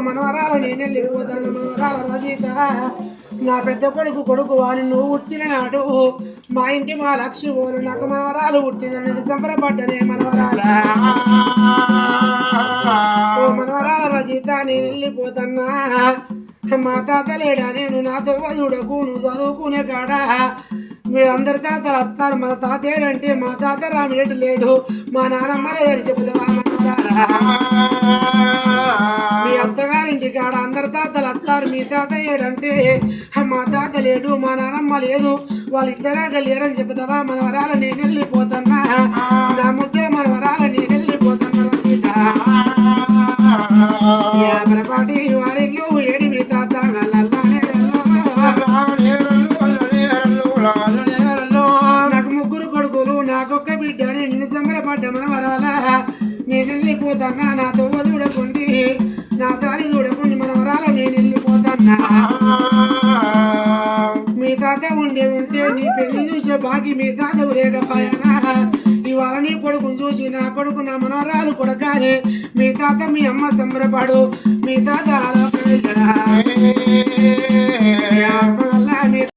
మనవరాల నేను వెళ్ళిపోతాను మనవరాల రజిత నా పెద్ద కొడుకు వాని నువ్వు పుట్టిన నాడు మా ఇంటి మా లక్ష్మి పోలు నాకు మనవరాలు పుట్టిందని సంబరపడ్డనే మనవరాల ఓ మనవరాల రజిత నేను వెళ్ళిపోతున్నా మా తాత లేడా నేను నాతో చూడకు నువ్వు చదువుకునే కాడా మీ అందరి తాతలు వస్తారు మన తాత ఏడంటే మా తాత రామిరెడ్డి లేడు మా నాన్నమ్మనే చెబుతా మీ అత్తగారింటి కాడ అందరి తాతలు వస్తారు మీ తాత ఏడంటే మా తాత లేడు మా నాన్నమ్మ లేదు వాళ్ళిద్దరాగా లేరని చెబుతావా మన వరాల నేను వెళ్ళిపోతున్నా నా ముద్ర మన వరాల నేను వెళ్ళిపోతున్నా యాభరపాటి వారిల్లు ఏడి మీ తాత నాకు ముగ్గురు కొడుకులు నాకొక్క బిడ్డ నిన్ను సంబరపడ్డ మన వరాల నేను వెళ్ళిపోతున్నా నాతో చూడకుండి నా దారి చూడకుండి మన వరాల నేను వెళ్ళిపోతున్నా మీ తాత ఉంటే నీ పెళ్లి చూసే బాకి మీ తాత లేకపోయానా ఇవాళ నీ కొడుకుని చూసి నా కొడుకు నా మనవరాలు కొడకానే మీ తాత మీ అమ్మ సంబరపడు మీ తాత